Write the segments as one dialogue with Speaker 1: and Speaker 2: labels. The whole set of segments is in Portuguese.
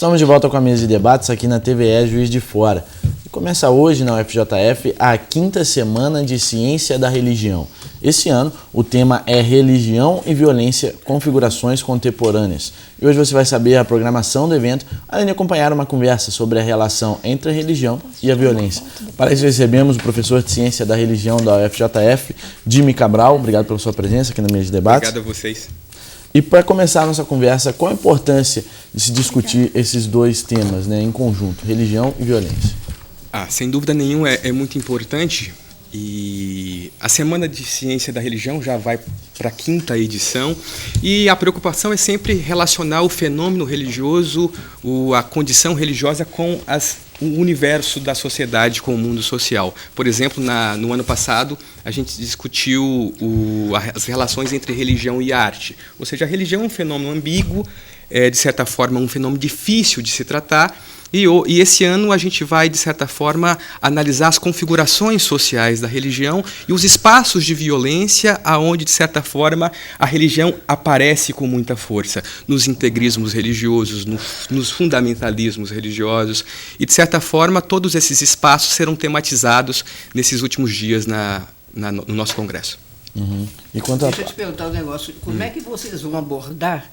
Speaker 1: Estamos de volta com a mesa de debates aqui na TVE Juiz de Fora. E começa hoje na UFJF a 5ª Semana de Ciência da Religião. Esse ano o tema é Religião e Violência, Configurações Contemporâneas. E hoje você vai saber a programação do evento, além de acompanhar uma conversa sobre a relação entre a religião e a violência. Para isso recebemos o professor de Ciência da Religião da UFJF, Jimmy Cabral. Obrigado pela sua presença aqui na mesa de debates.
Speaker 2: Obrigado a vocês.
Speaker 1: E para começar a nossa conversa, qual a importância de se discutir esses dois temas, né, em conjunto, religião e violência?
Speaker 2: Sem dúvida nenhuma é muito importante, e a Semana de Ciência da Religião já vai para a 5ª edição, e a preocupação é sempre relacionar o fenômeno religioso, a condição religiosa com o universo da sociedade, com o mundo social. Por exemplo, no ano passado, a gente discutiu as relações entre religião e arte. Ou seja, a religião é um fenômeno ambíguo, de certa forma um fenômeno difícil de se tratar, e esse ano a gente vai, de certa forma, analisar as configurações sociais da religião e os espaços de violência aonde, de certa forma, a religião aparece com muita força, nos integrismos religiosos, nos fundamentalismos religiosos, e, de certa forma, todos esses espaços serão tematizados nesses últimos dias no nosso congresso.
Speaker 1: Uhum.
Speaker 3: Deixa eu te perguntar um negócio, como é que vocês vão abordar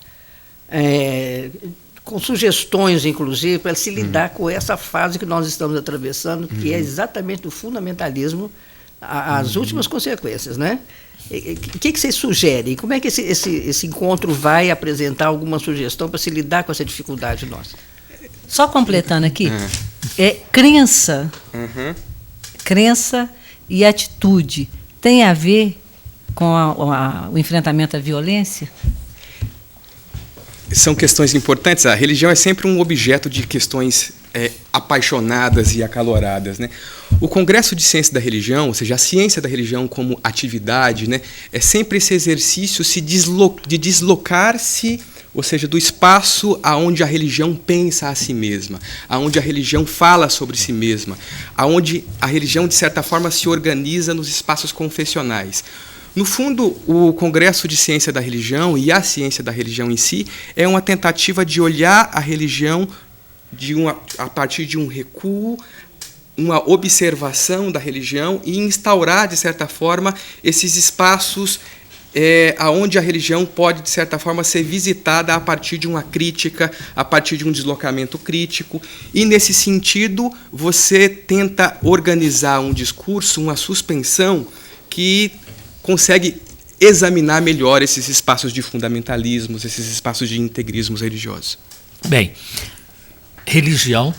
Speaker 3: com sugestões, inclusive, para se lidar com essa fase que nós estamos atravessando, que é exatamente o fundamentalismo, as últimas consequências, né? O que vocês sugerem? Como é que esse encontro vai apresentar alguma sugestão para se lidar com essa dificuldade nossa?
Speaker 4: Só completando aqui, crença, crença e atitude tem a ver com o enfrentamento à violência?
Speaker 2: São questões importantes. A religião é sempre um objeto de questões apaixonadas e acaloradas, né? O Congresso de Ciência da Religião, ou seja, a ciência da religião como atividade, né, é sempre esse exercício de deslocar-se, ou seja, do espaço aonde a religião pensa a si mesma, aonde a religião fala sobre si mesma, aonde a religião, de certa forma, se organiza nos espaços confessionais. No fundo, o Congresso de Ciência da Religião e a ciência da religião em si é uma tentativa de olhar a religião a partir de um recuo, uma observação da religião e instaurar, de certa forma, esses espaços onde a religião pode, de certa forma, ser visitada a partir de uma crítica, a partir de um deslocamento crítico. E, nesse sentido, você tenta organizar um discurso, uma suspensão que consegue examinar melhor esses espaços de fundamentalismos, esses espaços de integrismos religiosos.
Speaker 5: Bem, religião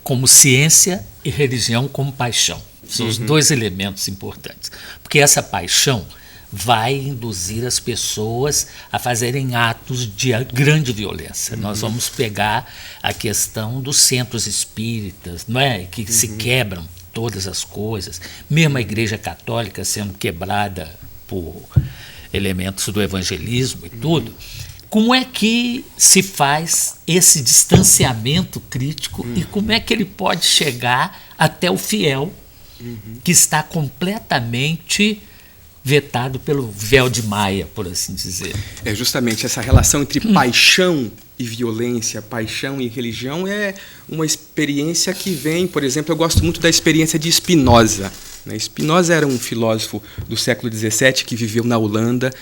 Speaker 5: como ciência e religião como paixão. São os dois elementos importantes. Porque essa paixão vai induzir as pessoas a fazerem atos de grande violência. Nós vamos pegar a questão dos centros espíritas, não é? Que se quebram todas as coisas, mesmo a Igreja Católica sendo quebrada por elementos do evangelismo e tudo. Como é que se faz esse distanciamento crítico e como é que ele pode chegar até o fiel que está completamente vetado pelo véu de Maia, por assim dizer?
Speaker 2: É justamente essa relação entre paixão e violência, paixão e religião é uma experiência que vem, por exemplo, eu gosto muito da experiência de Spinoza. Spinoza era um filósofo do século XVII que viveu na Holanda,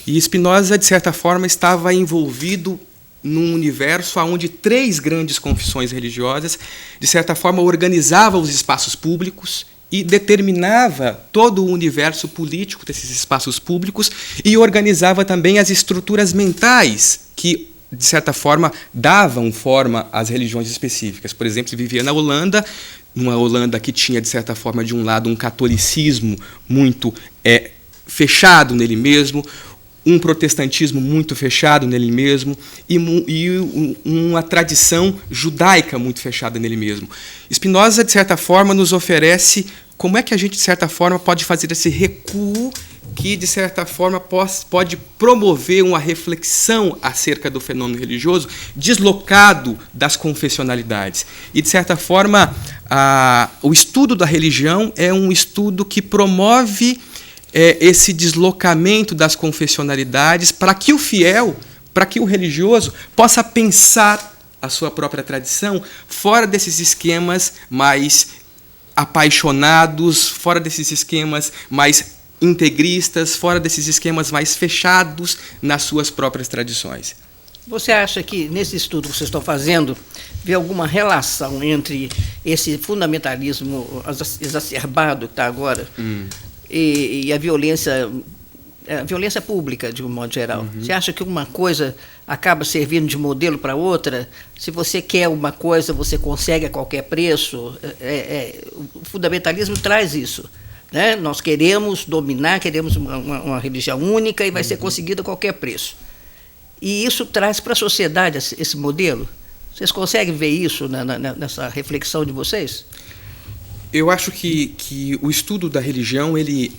Speaker 2: e Spinoza, de certa forma, estava envolvido num universo onde 3 grandes confissões religiosas, de certa forma, organizavam os espaços públicos e determinava todo o universo político desses espaços públicos e organizava também as estruturas mentais que, de certa forma, davam forma às religiões específicas. Por exemplo, ele vivia na Holanda, numa Holanda que tinha, de certa forma, de um lado, um catolicismo muito fechado nele mesmo, um protestantismo muito fechado nele mesmo e uma tradição judaica muito fechada nele mesmo. Spinoza, de certa forma, nos oferece como é que a gente, de certa forma, pode fazer esse recuo que, de certa forma, pode promover uma reflexão acerca do fenômeno religioso deslocado das confessionalidades. E, de certa forma, o estudo da religião é um estudo que promove esse deslocamento das confessionalidades para que o fiel, para que o religioso possa pensar a sua própria tradição fora desses esquemas mais apaixonados, fora desses esquemas mais integristas, fora desses esquemas mais fechados nas suas próprias tradições.
Speaker 3: Você acha que, nesse estudo que vocês estão fazendo, vê alguma relação entre esse fundamentalismo exacerbado que está agora e a violência pública, de um modo geral? Você acha que uma coisa acaba servindo de modelo para outra? Se você quer uma coisa, você consegue a qualquer preço? O fundamentalismo traz isso. Né? Nós queremos dominar, queremos uma religião única e vai ser conseguido a qualquer preço. E isso traz para a sociedade esse modelo? Vocês conseguem ver isso nessa reflexão de vocês?
Speaker 2: Eu acho que o estudo da religião, ele,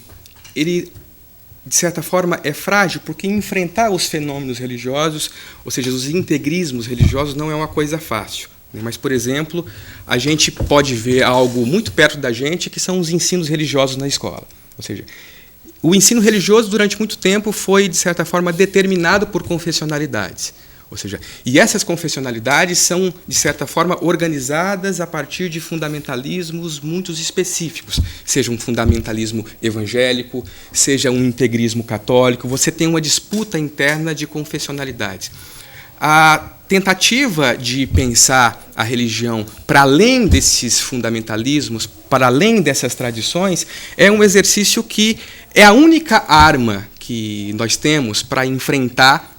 Speaker 2: de certa forma, é frágil, porque enfrentar os fenômenos religiosos, ou seja, os integrismos religiosos, não é uma coisa fácil. Mas, por exemplo, a gente pode ver algo muito perto da gente, que são os ensinos religiosos na escola. Ou seja, o ensino religioso, durante muito tempo, foi, de certa forma, determinado por confessionalidades. Ou seja, e essas confessionalidades são, de certa forma, organizadas a partir de fundamentalismos muito específicos, seja um fundamentalismo evangélico, seja um integrismo católico. Você tem uma disputa interna de confessionalidades. A tentativa de pensar a religião para além desses fundamentalismos, para além dessas tradições, é um exercício que é a única arma que nós temos para enfrentar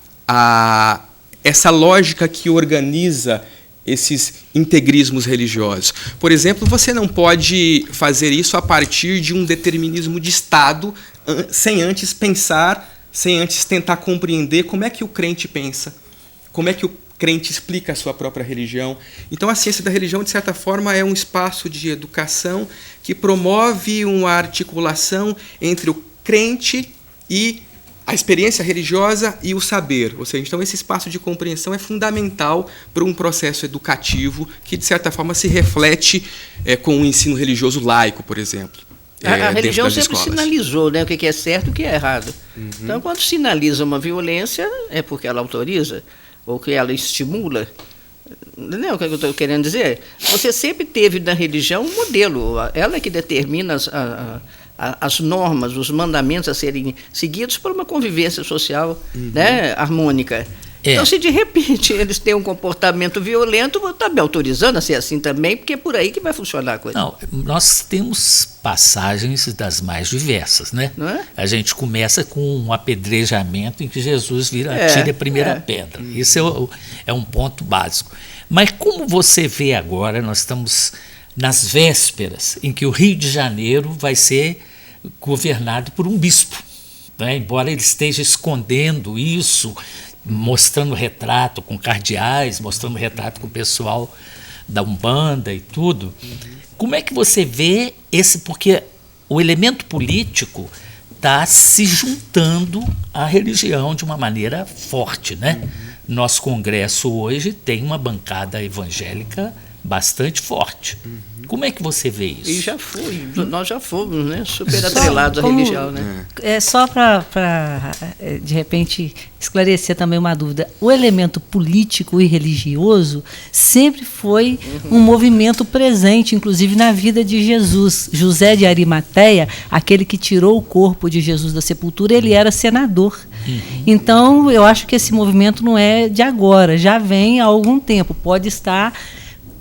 Speaker 2: essa lógica que organiza esses integrismos religiosos. Por exemplo, você não pode fazer isso a partir de um determinismo de Estado, sem antes pensar, sem antes tentar compreender como é que o crente pensa, como é que o crente explica a sua própria religião. Então, a ciência da religião, de certa forma, é um espaço de educação que promove uma articulação entre o crente e a experiência religiosa e o saber. Ou seja, então, esse espaço de compreensão é fundamental para um processo educativo que, de certa forma, se reflete com o ensino religioso laico, por exemplo.
Speaker 3: A religião sempre sinalizou, né, o que é certo e o que é errado. Então, quando sinaliza uma violência, é porque ela autoriza ou que ela estimula. Entendeu o que eu estou querendo dizer? Você sempre teve na religião um modelo. Ela é que determina as normas, os mandamentos a serem seguidos por uma convivência social, né, harmônica. Então, se de repente eles têm um comportamento violento, vou estar me autorizando a ser assim também, porque é por aí que vai funcionar a coisa.
Speaker 5: Não, nós temos passagens das mais diversas, né?
Speaker 3: Não é?
Speaker 5: A gente começa com um apedrejamento em que Jesus tira a primeira pedra. Isso é um ponto básico. Mas como você vê agora, nós estamos nas vésperas em que o Rio de Janeiro vai ser governado por um bispo, né? Embora ele esteja escondendo isso, mostrando retrato com cardeais, mostrando retrato com o pessoal da Umbanda e tudo. Como é que você vê porque o elemento político está se juntando à religião de uma maneira forte, né? Nosso Congresso hoje tem uma bancada evangélica bastante forte. Como é que você vê isso?
Speaker 3: E nós já fomos, né, super atrelados à religião, né?
Speaker 4: Só para, de repente, esclarecer também uma dúvida. O elemento político e religioso sempre foi um movimento presente, inclusive na vida de Jesus. José de Arimateia, aquele que tirou o corpo de Jesus da sepultura, ele era senador. Então, eu acho que esse movimento não é de agora, já vem há algum tempo, pode estar.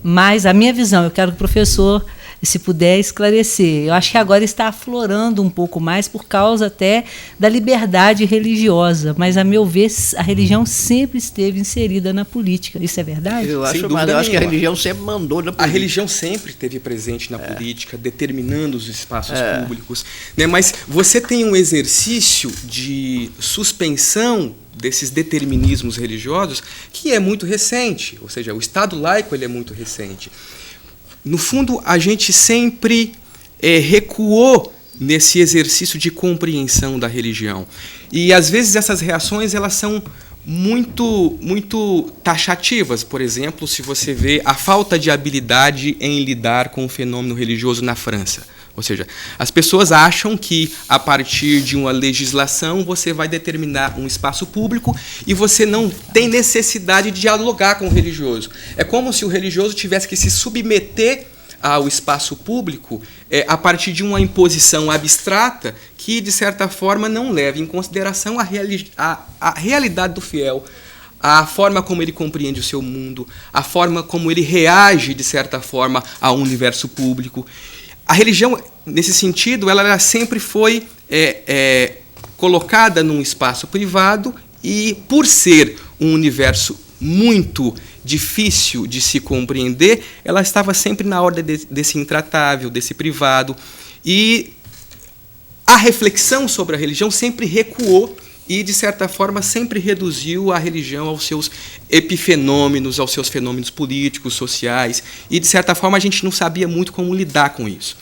Speaker 4: Mas a minha visão, eu quero que o professor, se puder, esclarecer. Eu acho que agora está aflorando um pouco mais por causa até da liberdade religiosa. Mas, a meu ver, a religião sempre esteve inserida na política. Isso é verdade?
Speaker 3: Eu acho que a religião sempre mandou na política.
Speaker 2: A religião sempre esteve presente na política, determinando os espaços públicos. Né? Mas você tem um exercício de suspensão desses determinismos religiosos que é muito recente, ou seja, o Estado laico ele é muito recente. No fundo, a gente sempre recuou nesse exercício de compreensão da religião. E, às vezes, essas reações elas são muito taxativas. Por exemplo, se você vê a falta de habilidade em lidar com o fenômeno religioso na França. Ou seja, as pessoas acham que, a partir de uma legislação, você vai determinar um espaço público e você não tem necessidade de dialogar com o religioso. É como se o religioso tivesse que se submeter ao espaço público a partir de uma imposição abstrata que, de certa forma, não leva em consideração a realidade do fiel, a forma como ele compreende o seu mundo, a forma como ele reage, de certa forma, ao universo público. A religião, nesse sentido, ela sempre foi colocada num espaço privado e, por ser um universo muito difícil de se compreender, ela estava sempre na ordem desse intratável, desse privado. E a reflexão sobre a religião sempre recuou e, de certa forma, sempre reduziu a religião aos seus epifenômenos, aos seus fenômenos políticos, sociais, e, de certa forma, a gente não sabia muito como lidar com isso.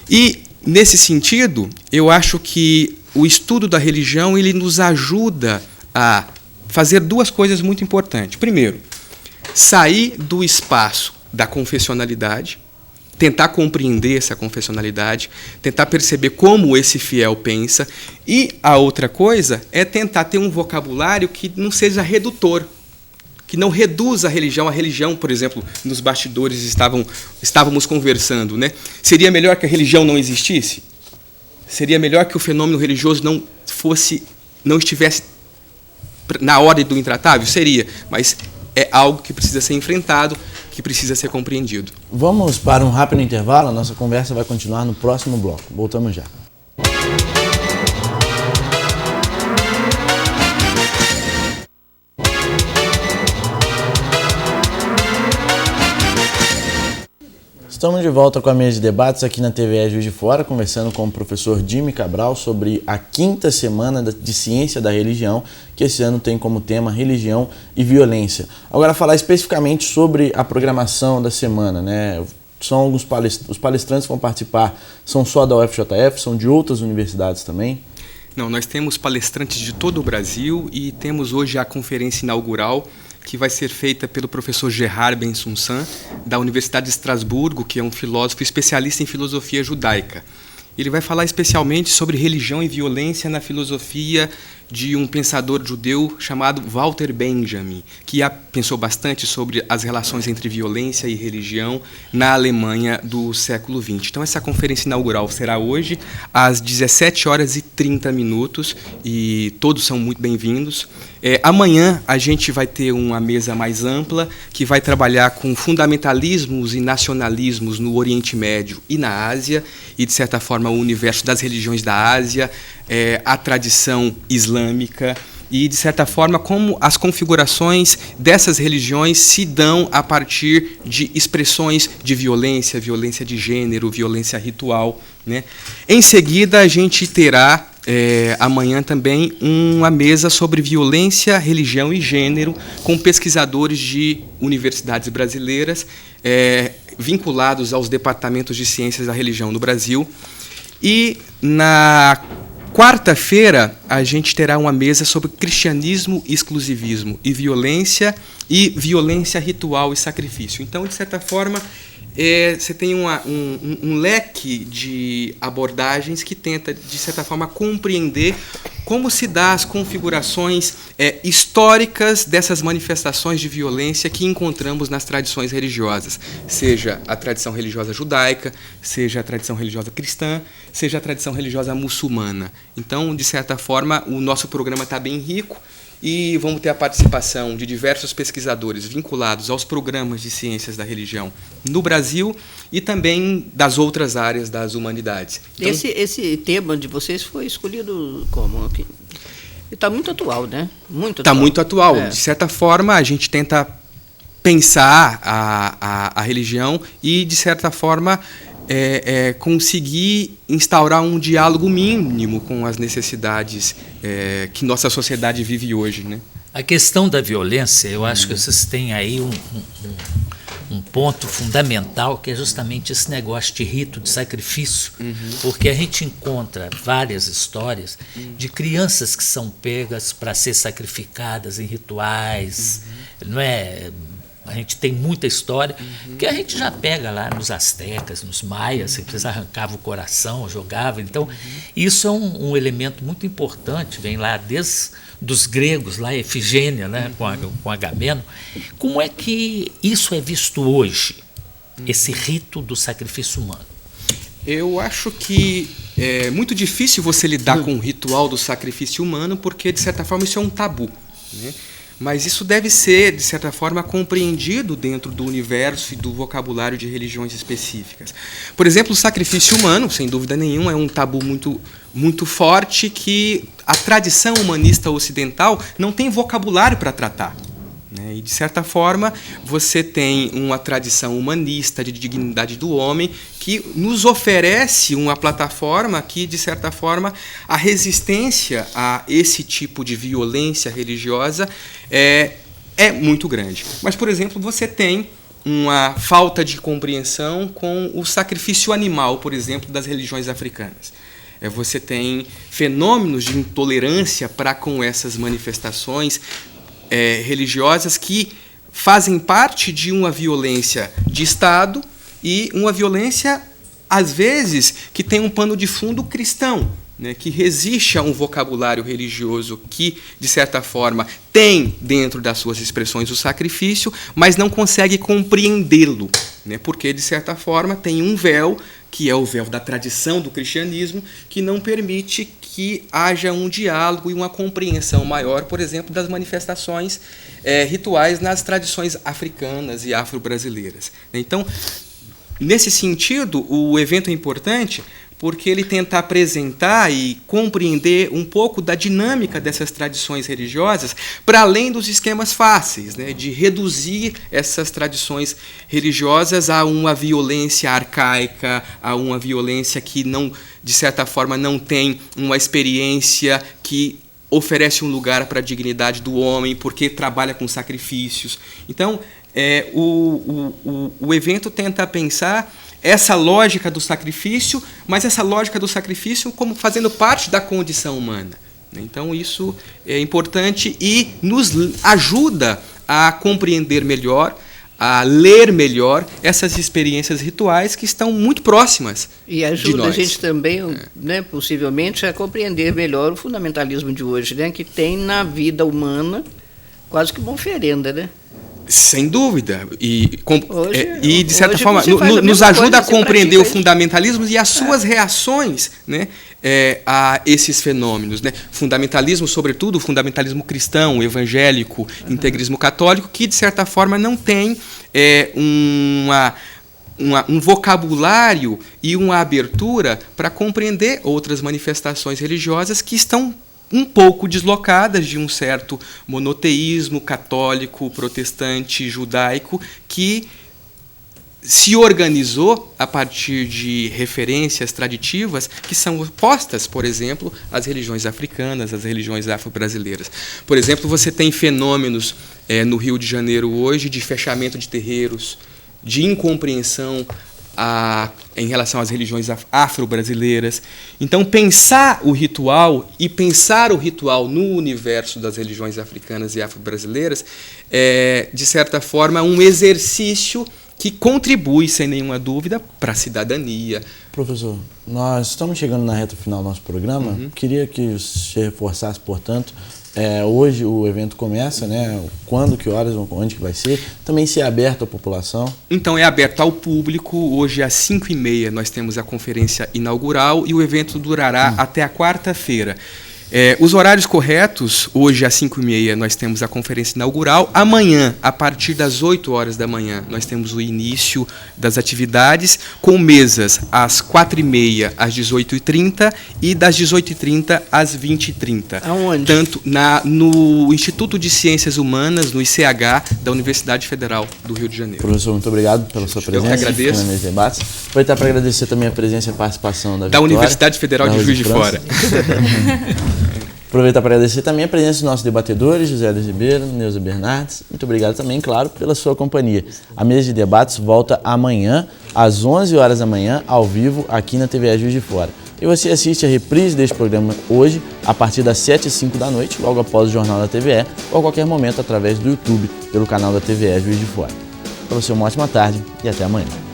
Speaker 2: E, nesse sentido, eu acho que o estudo da religião ele nos ajuda a fazer duas coisas muito importantes. Primeiro, sair do espaço da confessionalidade, tentar compreender essa confessionalidade, tentar perceber como esse fiel pensa, e a outra coisa é tentar ter um vocabulário que não seja redutor, que não reduza a religião, por exemplo, nos bastidores estávamos conversando, né? Seria melhor que a religião não existisse? Seria melhor que o fenômeno religioso não estivesse na ordem do intratável? Seria, mas é algo que precisa ser enfrentado, que precisa ser compreendido.
Speaker 1: Vamos para um rápido intervalo, a nossa conversa vai continuar no próximo bloco. Voltamos já. Estamos de volta com a mesa de debates aqui na TVE Juiz de Fora, conversando com o professor Jimmy Cabral sobre a 5ª semana de Ciência da Religião, que esse ano tem como tema Religião e Violência. Agora, falar especificamente sobre a programação da semana, né? São os palestrantes que vão participar, são só da UFJF, são de outras universidades também?
Speaker 2: Não, nós temos palestrantes de todo o Brasil e temos hoje a conferência inaugural, que vai ser feita pelo professor Gerard Ben-Sunsan, da Universidade de Estrasburgo, que é um filósofo especialista em filosofia judaica. Ele vai falar especialmente sobre religião e violência na filosofia de um pensador judeu chamado Walter Benjamin, que pensou bastante sobre as relações entre violência e religião na Alemanha do século XX. Então, essa conferência inaugural será hoje, às 17h30, e todos são muito bem-vindos. Amanhã a gente vai ter uma mesa mais ampla, que vai trabalhar com fundamentalismos e nacionalismos no Oriente Médio e na Ásia, e, de certa forma, o universo das religiões da Ásia, a tradição islâmica e, de certa forma, como as configurações dessas religiões se dão a partir de expressões de violência, violência de gênero, violência ritual, né? Em seguida, a gente terá amanhã também uma mesa sobre violência, religião e gênero com pesquisadores de universidades brasileiras vinculados aos departamentos de ciências da religião no Brasil. E na quarta-feira, a gente terá uma mesa sobre cristianismo e exclusivismo e violência ritual e sacrifício. Então, de certa forma, você tem um leque de abordagens que tenta, de certa forma, compreender como se dá as configurações históricas dessas manifestações de violência que encontramos nas tradições religiosas, seja a tradição religiosa judaica, seja a tradição religiosa cristã, seja a tradição religiosa muçulmana. Então, de certa forma, o nosso programa está bem rico e vamos ter a participação de diversos pesquisadores vinculados aos programas de ciências da religião no Brasil e também das outras áreas das humanidades. Então,
Speaker 3: esse tema de vocês foi escolhido como? Está muito atual, né?
Speaker 2: Está muito atual. De certa forma, a gente tenta pensar a religião e, de certa forma, conseguir instaurar um diálogo mínimo com as necessidades que nossa sociedade vive hoje, né?
Speaker 5: A questão da violência, eu acho que vocês têm aí um ponto fundamental, que é justamente esse negócio de rito, de sacrifício, porque a gente encontra várias histórias de crianças que são pegas para ser sacrificadas em rituais, não é? A gente tem muita história, que a gente já pega lá nos astecas, nos maias, eles arrancavam o coração, jogavam. Então, isso é um elemento muito importante, vem lá desde dos gregos, lá Efigênia, né, com Agamemnon. Como é que isso é visto hoje, esse rito do sacrifício humano?
Speaker 2: Eu acho que é muito difícil você lidar com o ritual do sacrifício humano, porque, de certa forma, isso é um tabu, né? Mas isso deve ser, de certa forma, compreendido dentro do universo e do vocabulário de religiões específicas. Por exemplo, o sacrifício humano, sem dúvida nenhuma, é um tabu muito forte que a tradição humanista ocidental não tem vocabulário para tratar. E, de certa forma, você tem uma tradição humanista de dignidade do homem que nos oferece uma plataforma que, de certa forma, a resistência a esse tipo de violência religiosa é muito grande. Mas, por exemplo, você tem uma falta de compreensão com o sacrifício animal, por exemplo, das religiões africanas. Você tem fenômenos de intolerância para com essas manifestações religiosas que fazem parte de uma violência de Estado e uma violência, às vezes, que tem um pano de fundo cristão, né, que resiste a um vocabulário religioso que, de certa forma, tem dentro das suas expressões o sacrifício, mas não consegue compreendê-lo, né, porque, de certa forma, tem um véu, que é o véu da tradição do cristianismo, que não permite que haja um diálogo e uma compreensão maior, por exemplo, das manifestações rituais nas tradições africanas e afro-brasileiras. Então, nesse sentido, o evento é importante porque ele tenta apresentar e compreender um pouco da dinâmica dessas tradições religiosas para além dos esquemas fáceis, né, de reduzir essas tradições religiosas a uma violência arcaica, a uma violência que não, de certa forma, não tem uma experiência que oferece um lugar para a dignidade do homem, porque trabalha com sacrifícios. Então, o evento tenta pensar essa lógica do sacrifício, mas essa lógica do sacrifício como fazendo parte da condição humana. Então, isso é importante e nos ajuda a compreender melhor, a ler melhor essas experiências rituais que estão muito próximas de nós.
Speaker 3: E ajuda a gente também, né, possivelmente, a compreender melhor o fundamentalismo de hoje, né, que tem na vida humana quase que uma oferenda, né?
Speaker 2: Sem dúvida. E de certa forma, nos ajuda a compreender o fundamentalismo e as suas reações, né, a esses fenômenos. Né? Fundamentalismo, sobretudo, o fundamentalismo cristão, evangélico, integrismo católico, que, de certa forma, não tem um vocabulário e uma abertura para compreender outras manifestações religiosas que estão um pouco deslocadas de um certo monoteísmo católico, protestante, judaico, que se organizou a partir de referências traditivas que são opostas, por exemplo, às religiões africanas, às religiões afro-brasileiras. Por exemplo, você tem fenômenos no Rio de Janeiro hoje de fechamento de terreiros, de incompreensão em relação às religiões afro-brasileiras. Então, pensar o ritual no universo das religiões africanas e afro-brasileiras é, de certa forma, um exercício que contribui, sem nenhuma dúvida, para a cidadania.
Speaker 1: Professor, nós estamos chegando na reta final do nosso programa. Queria que você reforçasse, portanto, hoje o evento começa, né? Quando, que horas, onde que vai ser? Também se é aberto à população? Então,
Speaker 2: é aberto ao público. Hoje, às 5h30, nós temos a conferência inaugural e o evento durará até a quarta-feira. Os horários corretos, hoje às 5h30 nós temos a conferência inaugural. Amanhã, a partir das 8 horas da manhã, nós temos o início das atividades, com mesas às 4h30 às 18h30 e das 18h30 às 20h30.
Speaker 3: Aonde?
Speaker 2: Tanto no Instituto de Ciências Humanas, no ICH, da Universidade Federal do Rio de Janeiro.
Speaker 1: Professor, muito obrigado pela sua presença.
Speaker 2: Eu que agradeço.
Speaker 1: Debates. Aproveitar para agradecer também a presença e a participação da
Speaker 2: Universidade Federal de Juiz de Fora.
Speaker 1: Aproveitar para agradecer também a presença dos nossos debatedores, José Luiz Ribeiro, Neuza Bernardes. Muito obrigado também, claro, pela sua companhia. A mesa de debates volta amanhã, às 11 horas da manhã, ao vivo, aqui na TVE Juiz de Fora. E você assiste a reprise deste programa hoje, a partir das 7h05 da noite, logo após o Jornal da TVE, ou a qualquer momento através do YouTube, pelo canal da TVE Juiz de Fora. Para você, uma ótima tarde e até amanhã.